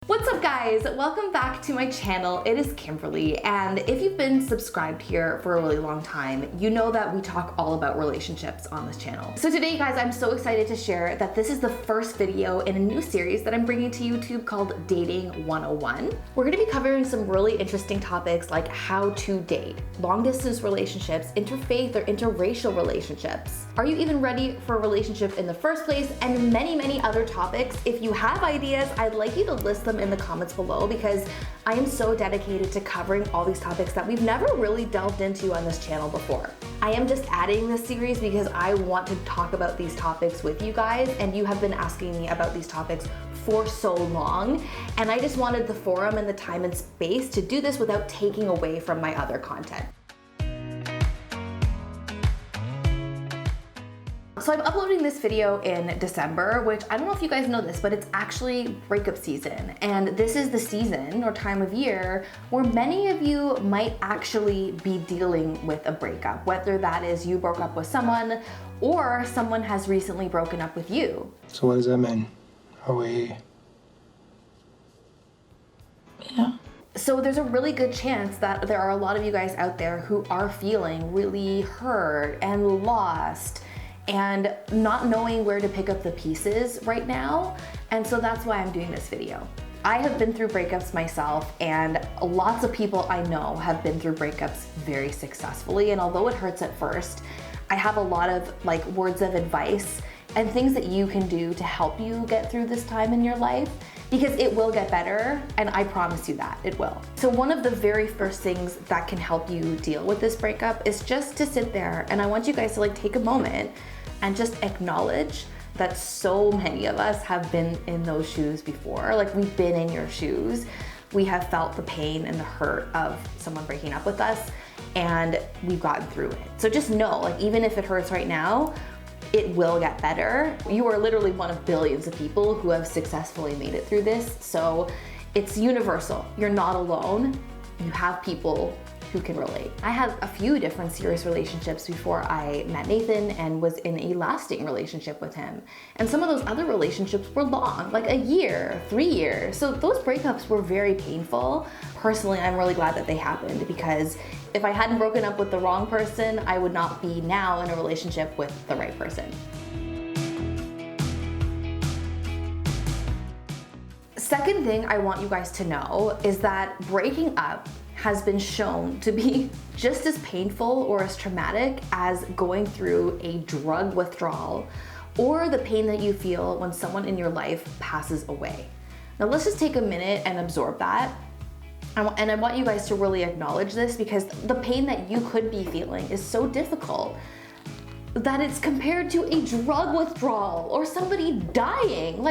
What's up guys? Welcome back to my channel. It is Kimberly, and if you've been subscribed here for a really long time, you know that we talk all about relationships on this channel. So today guys, I'm so excited to share that this is the first video in a new series that I'm bringing to YouTube called Dating 101. We're gonna be covering some really interesting topics like how to date, long distance relationships, interfaith or interracial relationships. Are you even ready for a relationship in the first place? And many other topics. If you have ideas, I'd like you to list them in the comments below because I am so dedicated to covering all these topics that we've never really delved into on this channel before. I am just adding this series because I want to talk about these topics with you guys, and you have been asking me about these topics for so long, and I just wanted the forum and the time and space to do this without taking away from my other content. So I'm uploading this video in December, which I don't know if you guys know this, but it's actually breakup season. And this is the season or time of year where many of you might actually be dealing with a breakup, whether that is you broke up with someone or someone has recently broken up with you. So what does that mean? Are we... Yeah. So there's a really good chance that there are a lot of you guys out there who are feeling really hurt and lost and not knowing where to pick up the pieces right now. And so that's why I'm doing this video. I have been through breakups myself, and lots of people I know have been through breakups very successfully. And although it hurts at first, I have a lot of words of advice and things that you can do to help you get through this time in your life, because it will get better, and I promise you that it will. So one of the very first things that can help you deal with this breakup is just to sit there, and I want you guys to take a moment and just acknowledge that so many of us have been in those shoes before. We've been in your shoes. We have felt the pain and the hurt of someone breaking up with us, and we've gotten through it. So just know, even if it hurts right now, it will get better. You are literally one of billions of people who have successfully made it through this. So it's universal. You're not alone. You have people who can relate. I had a few different serious relationships before I met Nathan and was in a lasting relationship with him. And some of those other relationships were long, a year, 3 years. So those breakups were very painful. Personally, I'm really glad that they happened, because if I hadn't broken up with the wrong person, I would not be now in a relationship with the right person. Second thing I want you guys to know is that breaking up has been shown to be just as painful or as traumatic as going through a drug withdrawal or the pain that you feel when someone in your life passes away. Now let's just take a minute and absorb that. And I want you guys to really acknowledge this, because the pain that you could be feeling is so difficult that it's compared to a drug withdrawal or somebody dying.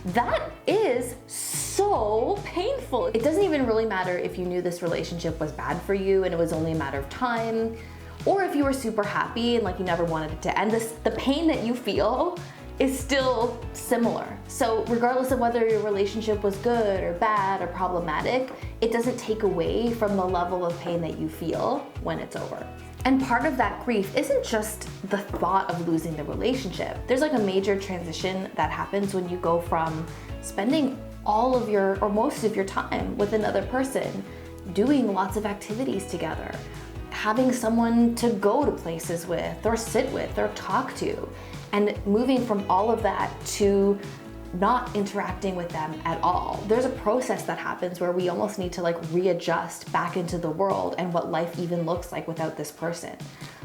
That is so painful. It doesn't even really matter if you knew this relationship was bad for you and it was only a matter of time, or if you were super happy and you never wanted it to end. The pain that you feel is still similar. So regardless of whether your relationship was good or bad or problematic, it doesn't take away from the level of pain that you feel when it's over. And part of that grief isn't just the thought of losing the relationship. There's a major transition that happens when you go from spending all of your, or most of your time with another person, doing lots of activities together, having someone to go to places with or sit with or talk to, and moving from all of that to not interacting with them at all. There's a process that happens where we almost need to readjust back into the world and what life even looks like without this person.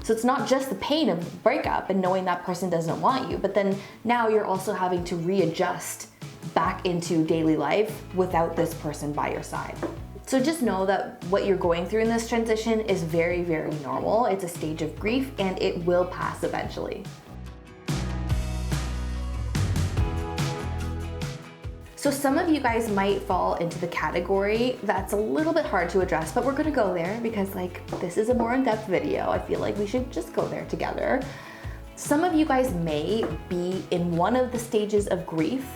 So it's not just the pain of breakup and knowing that person doesn't want you, but then now you're also having to readjust back into daily life without this person by your side. So just know that what you're going through in this transition is very normal. It's a stage of grief, and it will pass eventually. So some of you guys might fall into the category that's a little bit hard to address, but we're gonna go there because this is a more in-depth video. I feel we should just go there together. Some of you guys may be in one of the stages of grief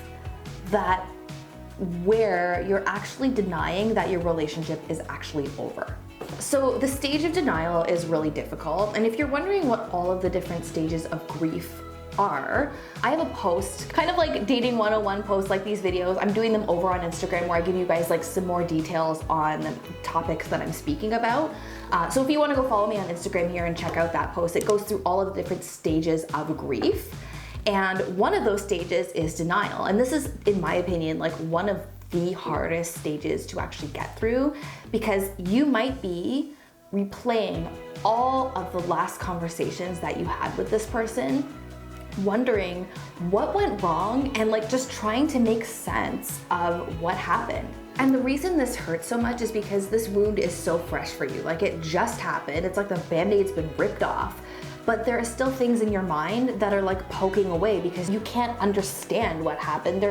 where you're actually denying that your relationship is actually over. So the stage of denial is really difficult, and if you're wondering what all of the different stages of grief are, I have a post, kind of like dating 101 posts, like these videos. I'm doing them over on Instagram where I give you guys like some more details on topics that I'm speaking about. So if you want to go follow me on Instagram here and check out that post, it goes through all of the different stages of grief. And one of those stages is denial. And this is, in my opinion, like one of the hardest stages to actually get through, because you might be replaying all of the last conversations that you had with this person, wondering what went wrong and like just trying to make sense of what happened. And the reason this hurts so much is because this wound is so fresh for you. Like it just happened. It's like the Band-Aid's been ripped off. But there are still things in your mind that are like poking away because you can't understand what happened.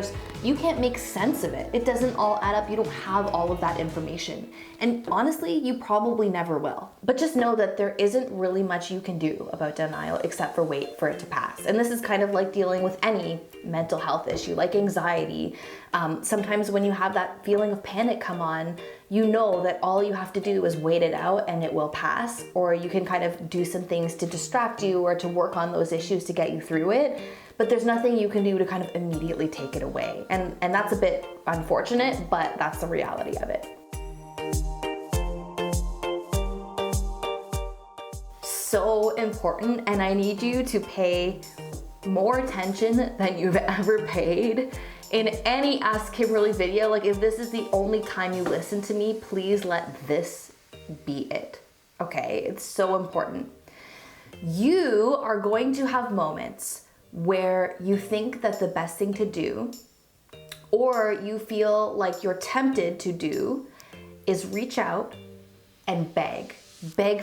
You can't make sense of it. It doesn't all add up. You don't have all of that information. And honestly, you probably never will. But just know that there isn't really much you can do about denial except for wait for it to pass. And this is kind of like dealing with any mental health issue, like anxiety. Sometimes when you have that feeling of panic come on, you know that all you have to do is wait it out and it will pass, or you can kind of do some things to distract you or to work on those issues to get you through it. But there's nothing you can do to kind of immediately take it away. And that's a bit unfortunate, but that's the reality of it. So important, and I need you to pay more attention than you've ever paid in any Ask Kimberly video. Like if this is the only time you listen to me, please let this be it, okay? It's so important. You are going to have moments where you think that the best thing to do, or you feel like you're tempted to do, is reach out and beg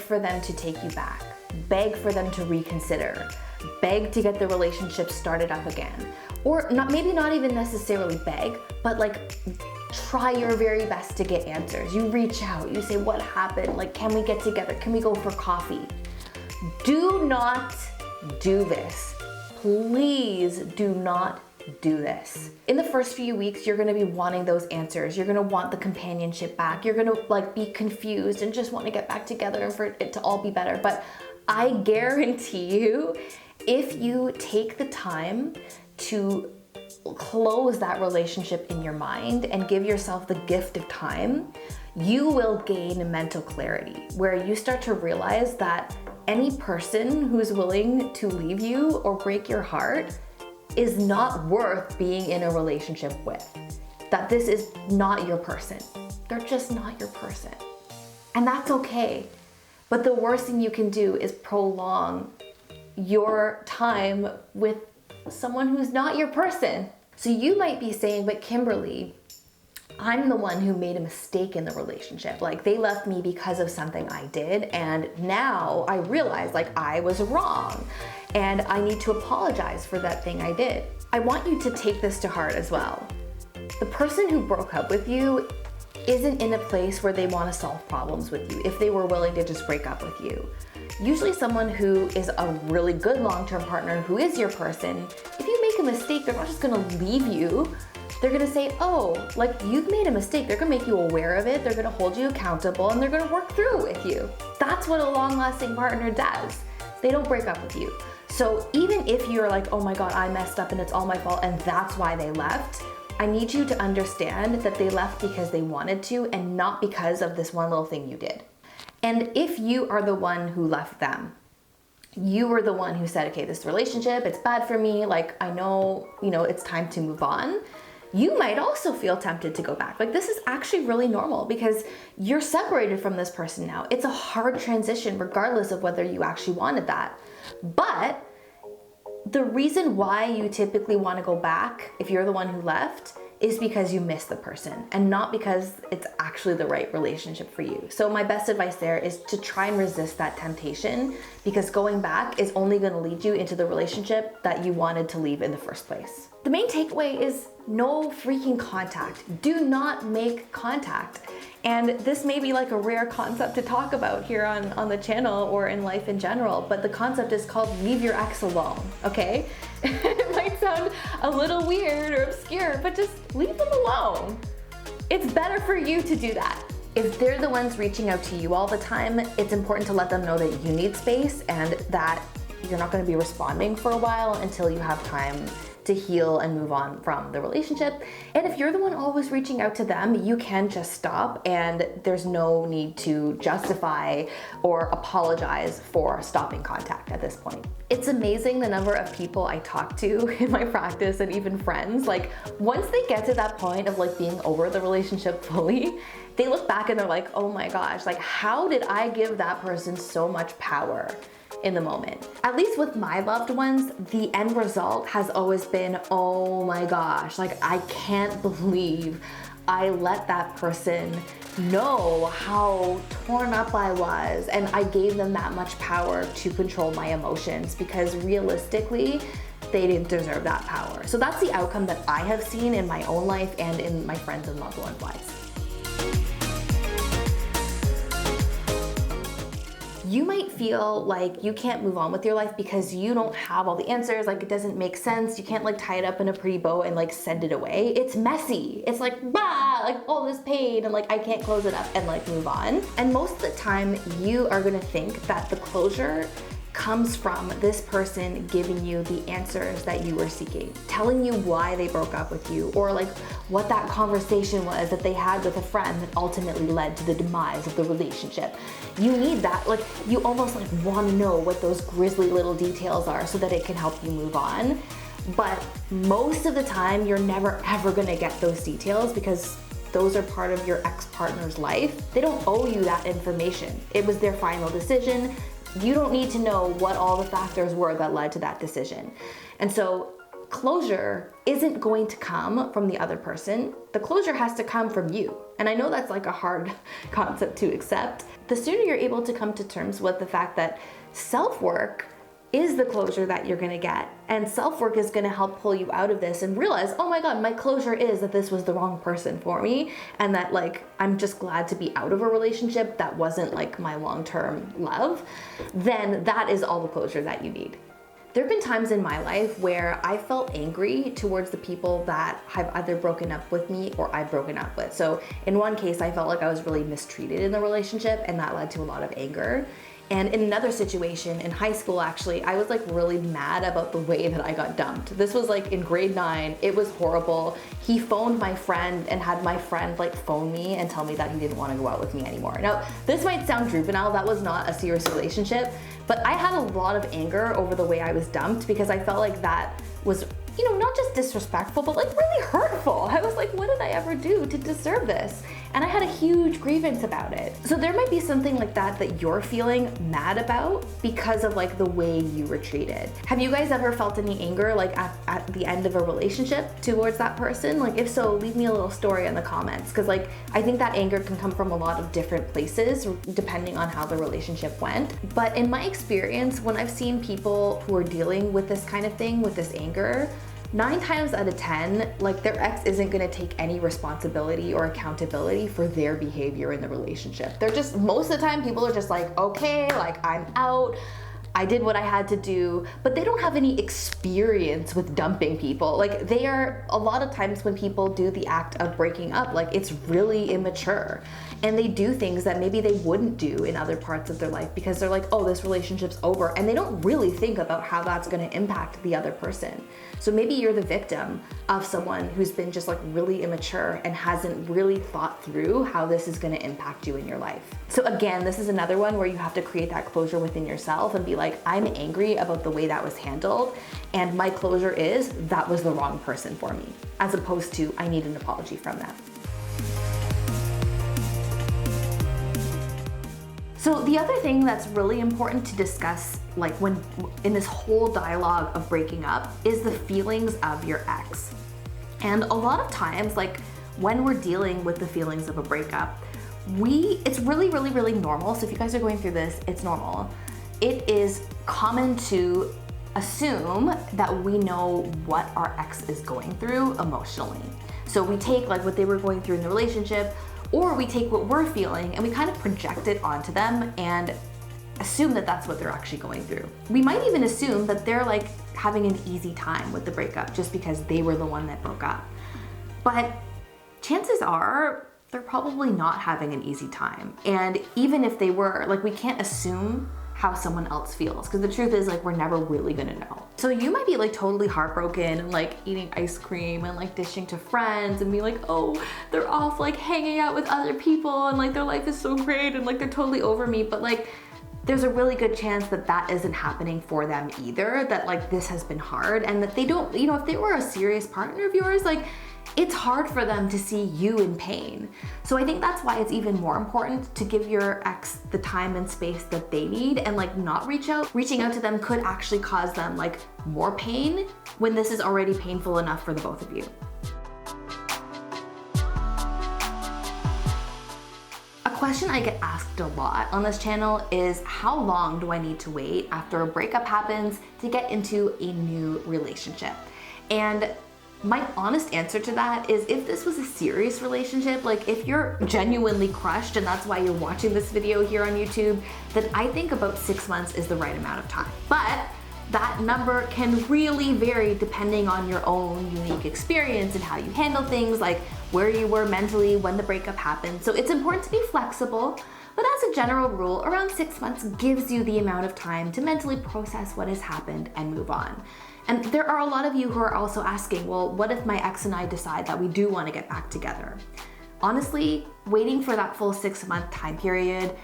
for them to take you back, beg for them to reconsider, beg to get the relationship started up again. Or maybe not even necessarily beg, but like try your very best to get answers. You reach out, you say, what happened? Like, can we get together? Can we go for coffee? Do not do this. Please do not do this. In the first few weeks, you're gonna be wanting those answers. You're gonna want the companionship back. You're gonna like be confused and just want to get back together and for it to all be better. But I guarantee you, if you take the time to close that relationship in your mind and give yourself the gift of time, you will gain mental clarity where you start to realize that any person who's willing to leave you or break your heart is not worth being in a relationship with. That this is not your person. They're just not your person. And that's okay. But the worst thing you can do is prolong your time with someone who's not your person. So you might be saying, but Kimberly, I'm the one who made a mistake in the relationship. Like they left me because of something I did, and now I realize like I was wrong and I need to apologize for that thing I did. I want you to take this to heart as well. The person who broke up with you isn't in a place where they want to solve problems with you if they were willing to just break up with you. Usually someone who is a really good long-term partner who is your person, if you make a mistake, they're not just gonna leave you. They're gonna say, oh, like you've made a mistake. They're gonna make you aware of it. They're gonna hold you accountable and they're gonna work through it with you. That's what a long-lasting partner does. They don't break up with you. So even if you're like, oh my God, I messed up and it's all my fault and that's why they left, I need you to understand that they left because they wanted to and not because of this one little thing you did. And if you are the one who left them, you were the one who said, okay, this relationship, it's bad for me. Like, I know, it's time to move on. You might also feel tempted to go back. Like this is actually really normal because you're separated from this person now. It's a hard transition regardless of whether you actually wanted that. But the reason why you typically want to go back if you're the one who left is because you miss the person and not because it's actually the right relationship for you. So my best advice there is to try and resist that temptation, because going back is only going to lead you into the relationship that you wanted to leave in the first place. The main takeaway is no freaking contact. Do not make contact. And this may be like a rare concept to talk about here on the channel or in life in general, but the concept is called leave your ex alone, okay? It might sound a little weird or obscure, but just leave them alone. It's better for you to do that. If they're the ones reaching out to you all the time, it's important to let them know that you need space and that you're not going to be responding for a while until you have time to heal and move on from the relationship. And if you're the one always reaching out to them, you can just stop, and there's no need to justify or apologize for stopping contact at this point. It's amazing the number of people I talk to in my practice, and even friends, like once they get to that point of like being over the relationship fully, they look back and they're like, oh my gosh, like how did I give that person so much power in the moment? At least with my loved ones, the end result has always been, oh my gosh, like I can't believe I let that person know how torn up I was, and I gave them that much power to control my emotions, because realistically, they didn't deserve that power. So that's the outcome that I have seen in my own life and in my friends and loved ones' lives. You might feel like you can't move on with your life because you don't have all the answers, like it doesn't make sense. You can't like tie it up in a pretty bow and like send it away. It's messy. It's like, bah, like all this pain, and like I can't close it up and like move on. And most of the time you are gonna think that the closure comes from this person giving you the answers that you were seeking, telling you why they broke up with you, or like what that conversation was that they had with a friend that ultimately led to the demise of the relationship. You need that, like you almost like want to know what those grisly little details are so that it can help you move on. But most of the time you're never ever gonna get those details because those are part of your ex-partner's life. They don't owe you that information. It was their final decision. You don't need to know what all the factors were that led to that decision. And so closure isn't going to come from the other person. The closure has to come from you. And I know that's like a hard concept to accept. The sooner you're able to come to terms with the fact that self-work is the closure that you're gonna get, and self-work is gonna help pull you out of this and realize, oh my God, my closure is that this was the wrong person for me, and that like I'm just glad to be out of a relationship that wasn't like my long-term love, then that is all the closure that you need. There have been times in my life where I felt angry towards the people that have either broken up with me or I've broken up with. So in one case, I felt like I was really mistreated in the relationship, and that led to a lot of anger. And in another situation in high school, actually, I was like really mad about the way that I got dumped. This was like in grade 9. It was horrible. He phoned my friend and had my friend like phone me and tell me that he didn't want to go out with me anymore. Now, this might sound juvenile. That was not a serious relationship, but I had a lot of anger over the way I was dumped because I felt like that was, you know, not just disrespectful, but like really hurtful. I was like, what did I ever do to deserve this? And I had a huge grievance about it. So there might be something like that that you're feeling mad about because of like the way you were treated. Have you guys ever felt any anger like at the end of a relationship towards that person? Like if so, leave me a little story in the comments, because like I think that anger can come from a lot of different places depending on how the relationship went. But in my experience, when I've seen people who are dealing with this kind of thing, with this anger, 9 times out of 10, like their ex isn't gonna take any responsibility or accountability for their behavior in the relationship. They're just, most of the time people are just like, okay, like I'm out, I did what I had to do, but they don't have any experience with dumping people. Like they are, a lot of times when people do the act of breaking up, like it's really immature. And they do things that maybe they wouldn't do in other parts of their life because they're like, oh, this relationship's over. And they don't really think about how that's gonna impact the other person. So maybe you're the victim of someone who's been just like really immature and hasn't really thought through how this is gonna impact you in your life. So again, this is another one where you have to create that closure within yourself and be like, I'm angry about the way that was handled, and my closure is that was the wrong person for me, as opposed to I need an apology from them. So the other thing that's really important to discuss, like when in this whole dialogue of breaking up, is the feelings of your ex. And a lot of times, like when we're dealing with the feelings of a breakup, it's really, really, really normal. So if you guys are going through this, it's normal. It is common to assume that we know what our ex is going through emotionally. So we take like what they were going through in the relationship, or we take what we're feeling and we kind of project it onto them and assume that that's what they're actually going through. We might even assume that they're like having an easy time with the breakup just because they were the one that broke up. But chances are they're probably not having an easy time. And even if they were, like we can't assume how someone else feels, because the truth is like we're never really gonna know. So you might be like totally heartbroken and like eating ice cream and like dishing to friends and be like, oh, they're off like hanging out with other people and like their life is so great and like they're totally over me, but like there's a really good chance that that isn't happening for them either, that like this has been hard and that they don't, you know, if they were a serious partner of yours, like it's hard for them to see you in pain. So I think that's why it's even more important to give your ex the time and space that they need and like not reach out. Reaching out to them could actually cause them like more pain when this is already painful enough for the both of you. A question I get asked a lot on this channel is how long do I need to wait after a breakup happens to get into a new relationship? And my honest answer to that is if this was a serious relationship, like if you're genuinely crushed and that's why you're watching this video here on YouTube, then I think about 6 months is the right amount of time. But that number can really vary depending on your own unique experience and how you handle things, like where you were mentally when the breakup happened. So it's important to be flexible, but as a general rule, around 6 months gives you the amount of time to mentally process what has happened and move on. And there are a lot of you who are also asking, well, what if my ex and I decide that we do want to get back together? Honestly, waiting for that full 6-month time period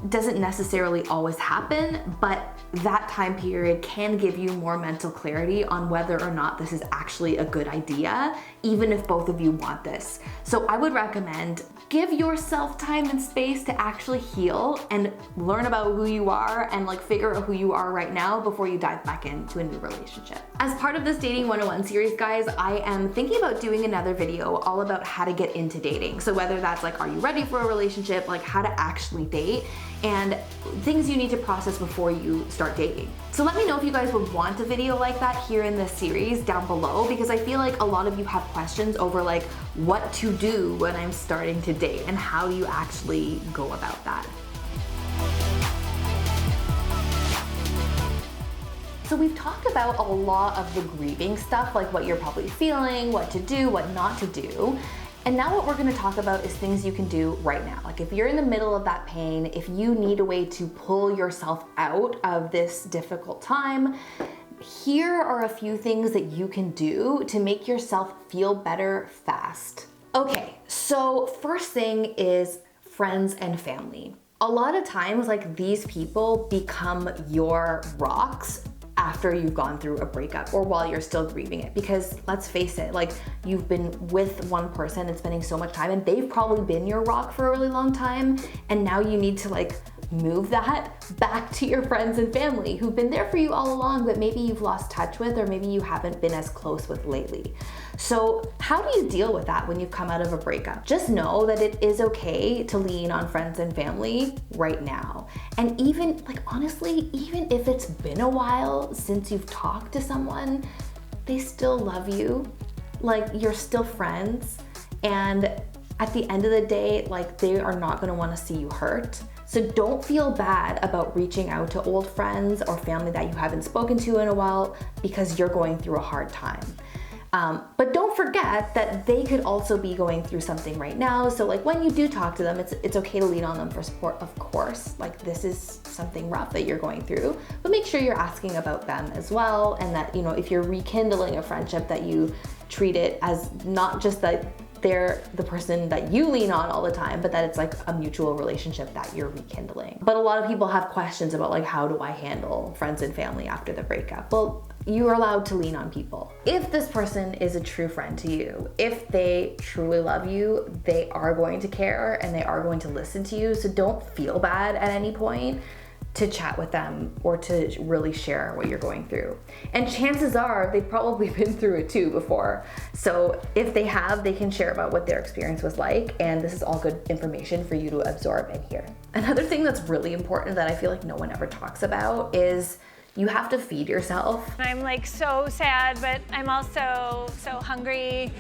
doesn't necessarily always happen, but that time period can give you more mental clarity on whether or not this is actually a good idea, even if both of you want this. So I would recommend give yourself time and space to actually heal and learn about who you are and like figure out who you are right now before you dive back into a new relationship. As part of this Dating 101 series, guys, I am thinking about doing another video all about how to get into dating. So whether that's like, are you ready for a relationship, like how to actually date, and things you need to process before you start dating. So let me know if you guys would want a video like that here in this series down below, because I feel like a lot of you have questions over like what to do when I'm starting to date and how do you actually go about that. So we've talked about a lot of the grieving stuff, like what you're probably feeling, what to do, what not to do. And now what we're gonna talk about is things you can do right now. Like if you're in the middle of that pain, if you need a way to pull yourself out of this difficult time, here are a few things that you can do to make yourself feel better fast. Okay, so first thing is friends and family. A lot of times, like these people become your rocks after you've gone through a breakup or while you're still grieving it, because let's face it, like you've been with one person and spending so much time and they've probably been your rock for a really long time, and now you need to like move that back to your friends and family who've been there for you all along, but maybe you've lost touch with or maybe you haven't been as close with lately. So how do you deal with that when you've come out of a breakup? Just know that it is okay to lean on friends and family right now. And even like honestly, even if it's been a while since you've talked to someone, they still love you. Like you're still friends, and at the end of the day, like they are not gonna wanna see you hurt. So don't feel bad about reaching out to old friends or family that you haven't spoken to in a while because you're going through a hard time. But don't forget that they could also be going through something right now. So like when you do talk to them, it's okay to lean on them for support, of course. Like this is something rough that you're going through, but make sure you're asking about them as well. And that, you know, if you're rekindling a friendship, that you treat it as not just that they're the person that you lean on all the time, but that it's like a mutual relationship that you're rekindling. But a lot of people have questions about like, how do I handle friends and family after the breakup? Well, you are allowed to lean on people. If this person is a true friend to you, if they truly love you, they are going to care and they are going to listen to you. So don't feel bad at any point to chat with them or to really share what you're going through. And chances are they've probably been through it too before. So if they have, they can share about what their experience was like, and this is all good information for you to absorb and hear. Another thing that's really important that I feel like no one ever talks about is you have to feed yourself. I'm like so sad, but I'm also so hungry.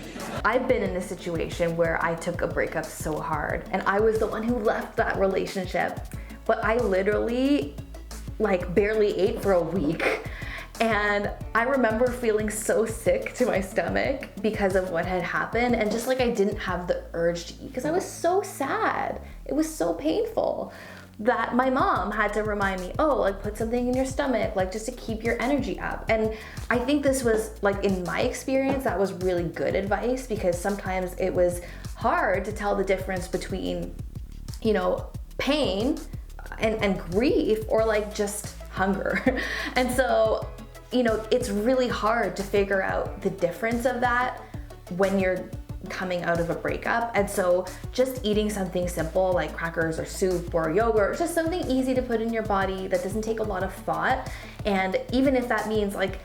I've been in a situation where I took a breakup so hard and I was the one who left that relationship. But I literally like barely ate for a week. And I remember feeling so sick to my stomach because of what had happened. And just like I didn't have the urge to eat because I was so sad. It was so painful. that my mom had to remind me, oh, like put something in your stomach, like just to keep your energy up. And I think this was, like, in my experience, that was really good advice, because sometimes it was hard to tell the difference between, you know, pain and grief, or like just hunger. And so, you know, it's really hard to figure out the difference of that when you're coming out of a breakup. And so just eating something simple like crackers or soup or yogurt, just something easy to put in your body that doesn't take a lot of thought. And even if that means like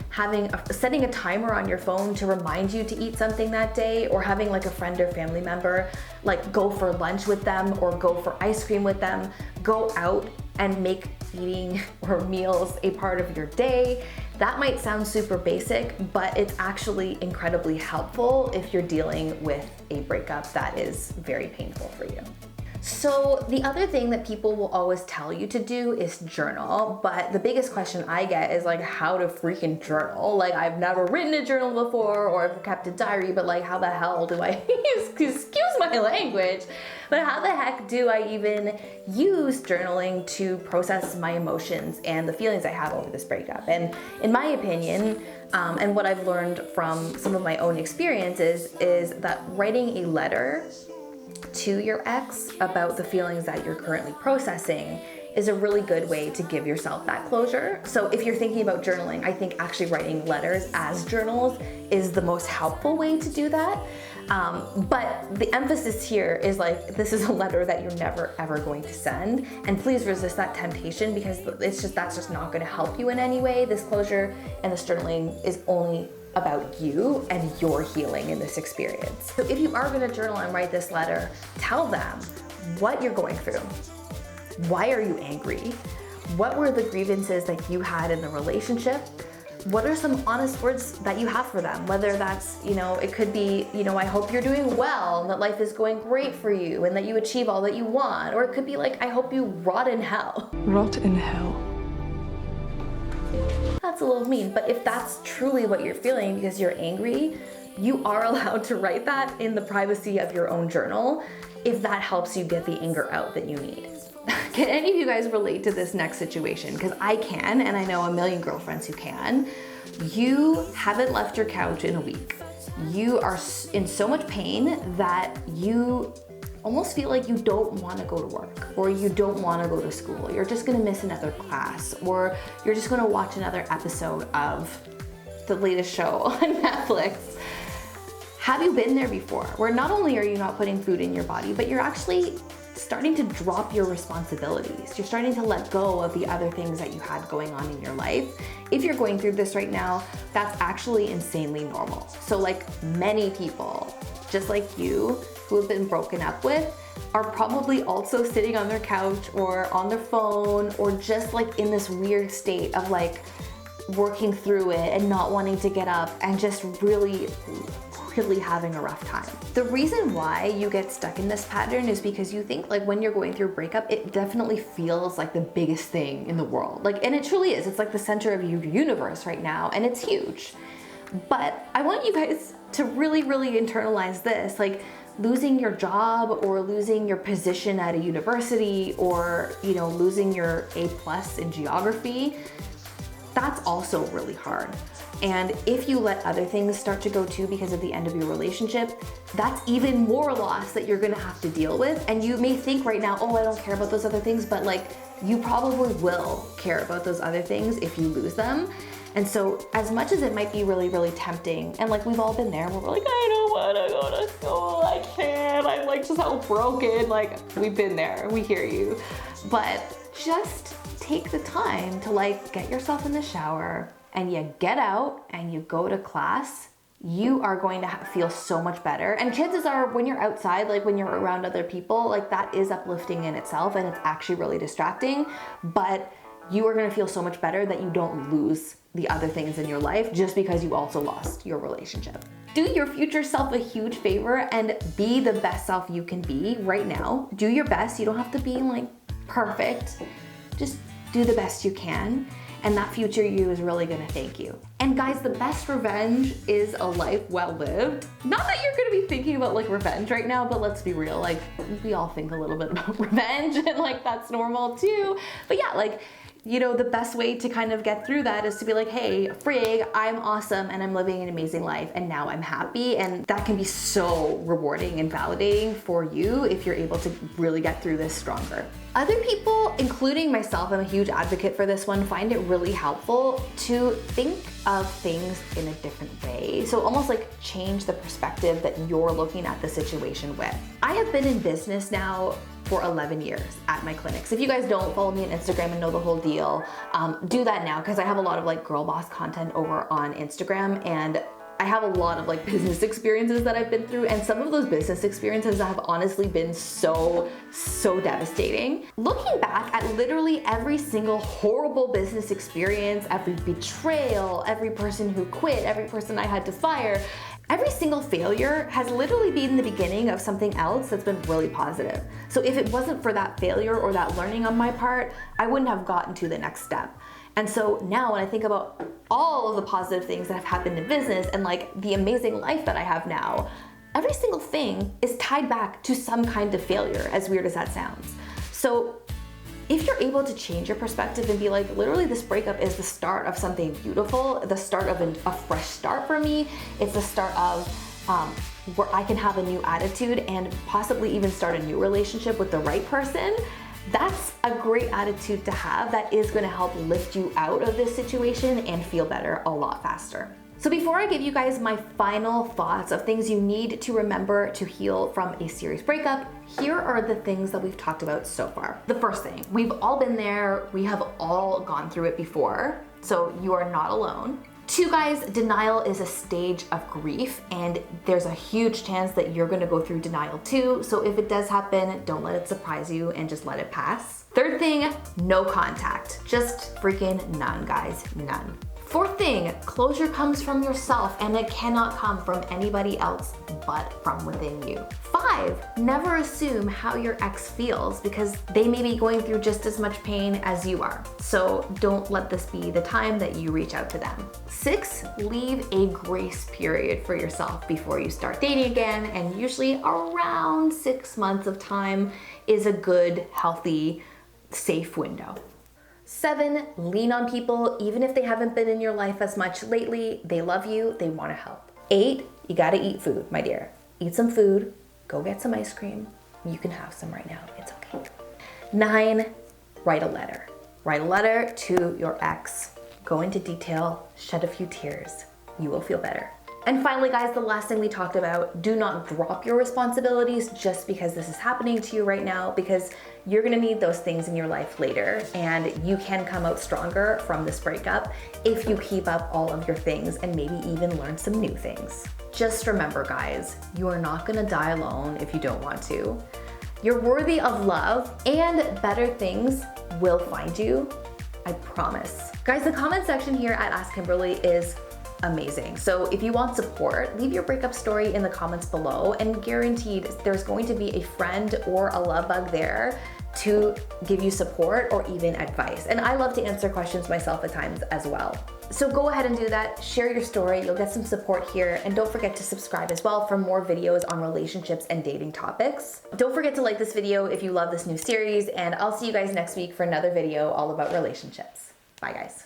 setting a timer on your phone to remind you to eat something that day, or having like a friend or family member like go for lunch with them or go for ice cream with them, go out and make eating or meals a part of your day. That might sound super basic, but it's actually incredibly helpful if you're dealing with a breakup that is very painful for you. So the other thing that people will always tell you to do is journal, but the biggest question I get is like, how to freaking journal? Like, I've never written a journal before, or I've kept a diary, but like, how the hell do I, excuse my language, but how the heck do I even use journaling to process my emotions and the feelings I have over this breakup? And in my opinion, and what I've learned from some of my own experiences, is that writing a letter to your ex about the feelings that you're currently processing is a really good way to give yourself that closure. So if you're thinking about journaling, I think actually writing letters as journals is the most helpful way to do that. But the emphasis here is like, this is a letter that you're never ever going to send, and please resist that temptation, because that's just not going to help you in any way. This closure and this journaling is only about you and your healing in this experience. So if you are going to journal and write this letter, tell them what you're going through. Why are you angry? What were the grievances that you had in the relationship? What are some honest words that you have for them? Whether that's, you know, it could be, you know, I hope you're doing well and that life is going great for you and that you achieve all that you want. Or it could be like, I hope you rot in hell. Rot in hell. That's a little mean, but if that's truly what you're feeling because you're angry, you are allowed to write that in the privacy of your own journal if that helps you get the anger out that you need. Can any of you guys relate to this next situation? Because I can, and I know a million girlfriends who can. You haven't left your couch in a week. You are in so much pain that you almost feel like you don't want to go to work, or you don't want to go to school. You're just going to miss another class, or you're just going to watch another episode of the latest show on Netflix. Have you been there before? Where not only are you not putting food in your body, but you're actually starting to drop your responsibilities. You're starting to let go of the other things that you had going on in your life. If you're going through this right now, that's actually insanely normal. So like many people, just like you, who have been broken up with, are probably also sitting on their couch or on their phone, or just like in this weird state of like working through it and not wanting to get up and just really having a rough time. The reason why you get stuck in this pattern is because you think like when you're going through a breakup, it definitely feels like the biggest thing in the world. Like, and it truly is. It's like the center of your universe right now, and it's huge. But I want you guys to really, really internalize this. Like, losing your job, or losing your position at a university, or, you know, losing your A+ in geography, that's also really hard. And if you let other things start to go too because of the end of your relationship, that's even more loss that you're gonna have to deal with. And you may think right now, oh, I don't care about those other things, but like, you probably will care about those other things if you lose them. And so as much as it might be really, really tempting, and like we've all been there, where we're like, I don't wanna go to school, I can't, I'm like just so broken, like we've been there, we hear you. But just take the time to like get yourself in the shower, and you get out and you go to class, you are going to feel so much better. And chances are when you're outside, like when you're around other people, like that is uplifting in itself, and it's actually really distracting, but you are gonna feel so much better that you don't lose the other things in your life just because you also lost your relationship. Do your future self a huge favor and be the best self you can be right now. Do your best. You don't have to be like perfect. Just do the best you can. and that future you is really gonna thank you. And guys, the best revenge is a life well lived. Not that you're gonna be thinking about like revenge right now, but let's be real, like we all think a little bit about revenge and like that's normal too. But yeah, like, you know, the best way to kind of get through that is to be like, hey, frig, I'm awesome and I'm living an amazing life and now I'm happy. And that can be so rewarding and validating for you if you're able to really get through this stronger. Other people, including myself, I'm a huge advocate for this one, find it really helpful to think of things in a different way. So almost like change the perspective that you're looking at the situation with. I have been in business now for 11 years at my clinics. If you guys don't follow me on Instagram and know the whole deal, do that now because I have a lot of like girl boss content over on Instagram, and I have a lot of like business experiences that I've been through, and some of those business experiences have honestly been so devastating. Looking back at literally every single horrible business experience, every betrayal, every person who quit, every person I had to fire, every single failure has literally been the beginning of something else that's been really positive. So if it wasn't for that failure or that learning on my part, I wouldn't have gotten to the next step. And so now when I think about all of the positive things that have happened in business and like the amazing life that I have now, every single thing is tied back to some kind of failure, as weird as that sounds. So if you're able to change your perspective and be like, literally this breakup is the start of something beautiful, the start of a fresh start for me, it's the start of where I can have a new attitude and possibly even start a new relationship with the right person, that's a great attitude to have that is gonna help lift you out of this situation and feel better a lot faster. So before I give you guys my final thoughts of things you need to remember to heal from a serious breakup, here are the things that we've talked about so far. The first thing, we've all been there, we have all gone through it before, so you are not alone. 2 guys, denial is a stage of grief, and there's a huge chance that you're gonna go through denial too, so if it does happen, don't let it surprise you and just let it pass. 3rd thing, no contact. Just freaking none, guys, none. 4th thing, closure comes from yourself and it cannot come from anybody else but from within you. 5, never assume how your ex feels because they may be going through just as much pain as you are. So don't let this be the time that you reach out to them. 6, leave a grace period for yourself before you start dating again, and usually around 6 months of time is a good, healthy, safe window. 7, lean on people even if they haven't been in your life as much lately. They love you, they want to help. 8, you gotta eat food, my dear. Eat some food, go get some ice cream. You can have some right now, it's okay. 9, write a letter. Write a letter to your ex. Go into detail, shed a few tears. You will feel better. And finally, guys, the last thing we talked about, do not drop your responsibilities just because this is happening to you right now, because you're gonna need those things in your life later, and you can come out stronger from this breakup if you keep up all of your things and maybe even learn some new things. Just remember, guys, you are not gonna die alone if you don't want to. You're worthy of love, and better things will find you, I promise. Guys, the comment section here at Ask Kimberly is amazing. So if you want support, leave your breakup story in the comments below, and guaranteed there's going to be a friend or a love bug there to give you support or even advice. And I love to answer questions myself at times as well. So go ahead and do that, share your story, you'll get some support here, and don't forget to subscribe as well for more videos on relationships and dating topics. Don't forget to like this video if you love this new series, and I'll see you guys next week for another video all about relationships. Bye guys.